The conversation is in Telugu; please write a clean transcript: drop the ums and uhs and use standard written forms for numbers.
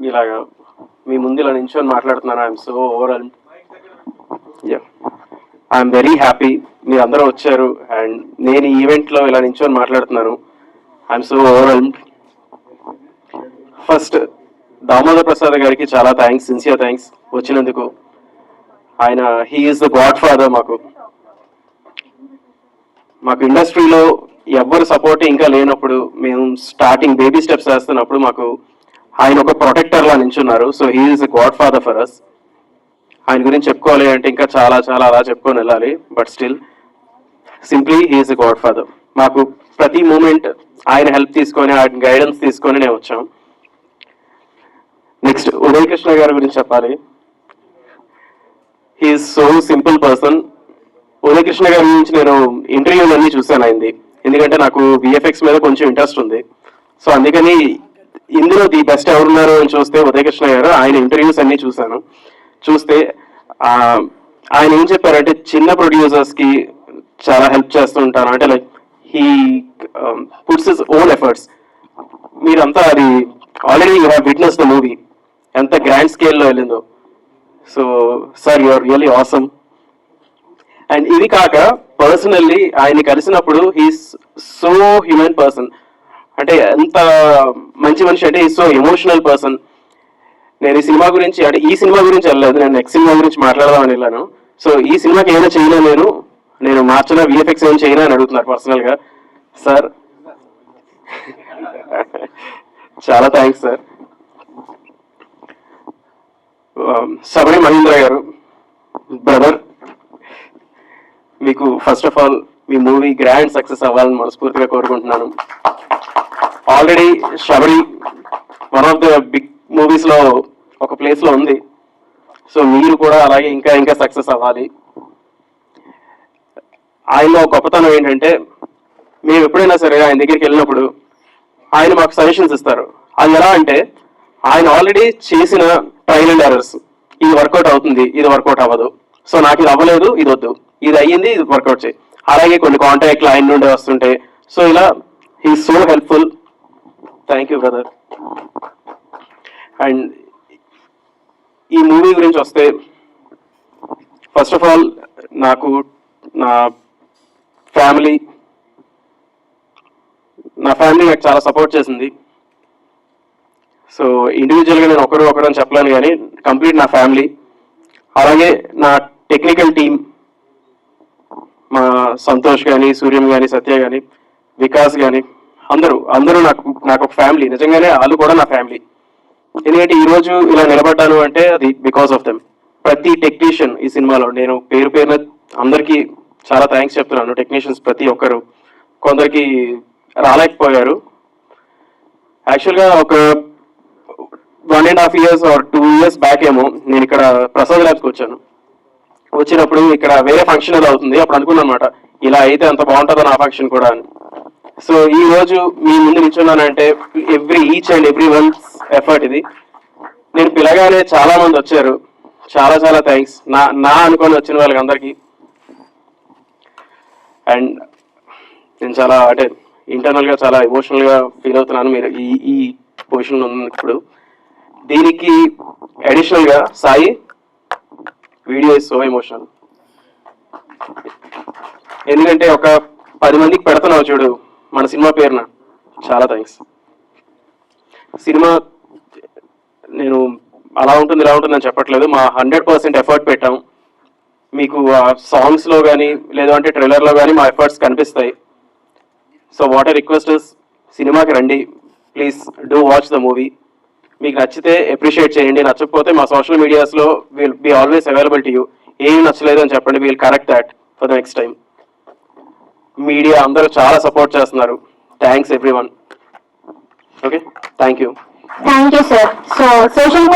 ఇలాగా మీ ముందు ఇలా నించొని మాట్లాడుతున్నాను. I'm so overall I'm very happy మీరు అందరూ వచ్చారు అండ్ నేను ఈ ఈవెంట్లో ఇలా నించొని మాట్లాడుతున్నాను. I'm so overall. First Damodar Prasad గారికి చాలా థ్యాంక్స్, సిన్సియర్ థ్యాంక్స్ వచ్చినందుకు. ఆయన he is the God father. మాకు ఇండస్ట్రీలో ఎవ్వరు సపోర్ట్ ఇంకా లేనప్పుడు, మేము స్టార్టింగ్ బేబీ స్టెప్స్ వేస్తున్నప్పుడు మాకు ఆయన ఒక ప్రొటెక్టర్ లా నించున్నారు. So he is the godfather for us. ఆయన గురించి చెప్పుకోవాలి అంటే ఇంకా చాలా చాలా అలా చెప్పుకొని వెళ్ళాలి. But still simply he is the God father. మాకు ప్రతి మూమెంట్ ఆయన హెల్ప్ తీసుకొని, ఆయన గైడెన్స్ తీసుకొని నేను వచ్చాం. నెక్స్ట్ ఉదయ్ కృష్ణ గారి గురించి చెప్పాలి. He is so simple person. Uday Krishna గారి గురించి నేను ఇంటర్వ్యూలు అన్నీ చూశాను అయింది, ఎందుకంటే నాకు విఎఫ్ఎక్స్ మీద కొంచెం ఇంట్రెస్ట్ ఉంది. సో అందుకని ఇందులో ది బెస్ట్ ఎవరున్నారు అని చూస్తే ఉదయ్ కృష్ణ గారు. ఆయన ఇంటర్వ్యూస్ అన్నీ చూస్తే ఆయన ఏం చెప్పారంటే చిన్న ప్రొడ్యూసర్స్ కి చాలా హెల్ప్ చేస్తూ ఉంటాను. అంటే like he puts his own efforts. మీరంతా అది already you have witness the movie ఎంత గ్రాండ్ స్కేల్లో వెళ్ళిందో. So sir you are really awesome. And ఇది కాక పర్సనల్లీ ఆయన్ని కలిసినప్పుడు హీస్ సో హ్యూమన్ పర్సన్. అంటే ఎంత మంచి మనిషి అంటే హీస్ సో ఎమోషనల్ పర్సన్. నేను ఈ సినిమా గురించి అంటే ఈ సినిమా గురించి వెళ్ళలేదు, నేను నెక్స్ట్ సినిమా గురించి మాట్లాడదామని వెళ్ళాను. సో ఈ సినిమాకి ఏమైనా చేయలే, నేను మార్చిన విఎఫ్ఎక్స్ ఏమైనా చేయనా అని అడుగుతున్నారు పర్సనల్గా. సార్ చాలా థ్యాంక్స్ సార్. శబరి మహేంద్ర గారు బ్రదర్, మీకు ఫస్ట్ ఆఫ్ ఆల్ మీ మూవీ గ్రాండ్ సక్సెస్ అవ్వాలని మనస్ఫూర్తిగా కోరుకుంటున్నాను. Already Sabari one of the big movies లో ఒక ప్లేస్ లో ఉంది. సో మీరు కూడా అలాగే ఇంకా ఇంకా సక్సెస్ అవ్వాలి. ఆయనలో గొప్పతనం ఏంటంటే మేము ఎప్పుడైనా సరే ఆయన దగ్గరికి వెళ్ళినప్పుడు ఆయన మాకు సజెషన్స్ ఇస్తారు. అది ఎలా అంటే ఆయన ఆల్రెడీ చేసిన ట్రయల్ అండ్ ఎర్రర్స్, ఇది వర్కౌట్ అవుతుంది, ఇది వర్కౌట్ అవ్వదు, సో నాకు ఇది అవ్వలేదు, ఇది వద్దు, ఇది అయ్యింది, ఇది వర్కౌట్ చేయి. అలాగే కొన్ని కాంటాక్ట్లు ఆయన నుండి వస్తుంటాయి. సో ఇలా he so helpful. Thank you brother. And ఈ మూవీ గురించి వస్తే ఫస్ట్ ఆఫ్ ఆల్ నాకు నా ఫ్యామిలీ నాకు చాలా సపోర్ట్ చేసింది. సో ఇండివిజువల్గా నేను ఒకడని చెప్పలేను, కానీ కంప్లీట్ నా ఫ్యామిలీ, అలాగే నా టెక్నికల్ టీమ్, మా సంతోష్ కానీ, సూర్యం కానీ, సత్య కానీ, వికాస్ కానీ, అందరూ నాకు ఒక ఫ్యామిలీ. నిజంగానే వాళ్ళు కూడా నా ఫ్యామిలీ. ఎందుకంటే ఈరోజు ఇలా నిలబడ్డాను అంటే అది బికాస్ ఆఫ్ దెమ్. ప్రతి టెక్నీషియన్ ఈ సినిమాలో నేను పేరున అందరికీ చాలా థ్యాంక్స్ చెప్తున్నాను. టెక్నీషియన్స్ ప్రతి ఒక్కరు, కొందరికి రాలేకపోయారు. యాక్చువల్గా ఒక 1.5 years or 2 years బ్యాక్ ఏమో నేను ఇక్కడ ప్రసాద్ ల్యాబ్స్కి వచ్చినప్పుడు ఇక్కడ వేరే ఫంక్షన్ ఏదో అవుతుంది. అప్పుడు అనుకున్నాను అనమాట, ఇలా అయితే అంత బాగుంటుందో నా ఫంక్షన్ కూడా అని. సో ఈ రోజు మీ ముందు నిల్చున్నానంటే each and every one's effort ఇది. నేను పిలగానే చాలా మంది వచ్చారు, చాలా చాలా థ్యాంక్స్ నా అనుకొని వచ్చిన వాళ్ళకి అందరికీ. అండ్ నేను చాలా అంటే ఇంటర్నల్గా చాలా ఎమోషనల్గా ఫీల్ అవుతున్నాను మీరు ఈ పొజిషన్లో ఉన్నప్పుడు. దీనికి అడిషనల్గా Sai video is so emotional. ఎందుకంటే ఒక 10 మందికి పెడుతున్నావు చూడు మన సినిమా పేరున, చాలా థ్యాంక్స్. సినిమా నేను అలా ఉంటుంది ఇలా ఉంటుంది అని చెప్పట్లేదు, మా 100% ఎఫర్ట్ పెట్టాం. మీకు ఆ సాంగ్స్లో కానీ లేదంటే ట్రైలర్లో కానీ మా ఎఫర్ట్స్ కనిపిస్తాయి. So what I request is, సినిమాకి రండి please, do watch the movie. మీకు నచ్చితే అప్రిషియేట్ చేయండి, నచ్చకపోతే మా సోషల్ మీడియాస్లో will be always available to you. ఏమి నచ్చలేదు అని చెప్పండి, will correct that for the next time. Media అందరూ చాలా సపోర్ట్ చేస్తున్నారు. Thanks everyone. Okay, thank you. Thank you sir. So social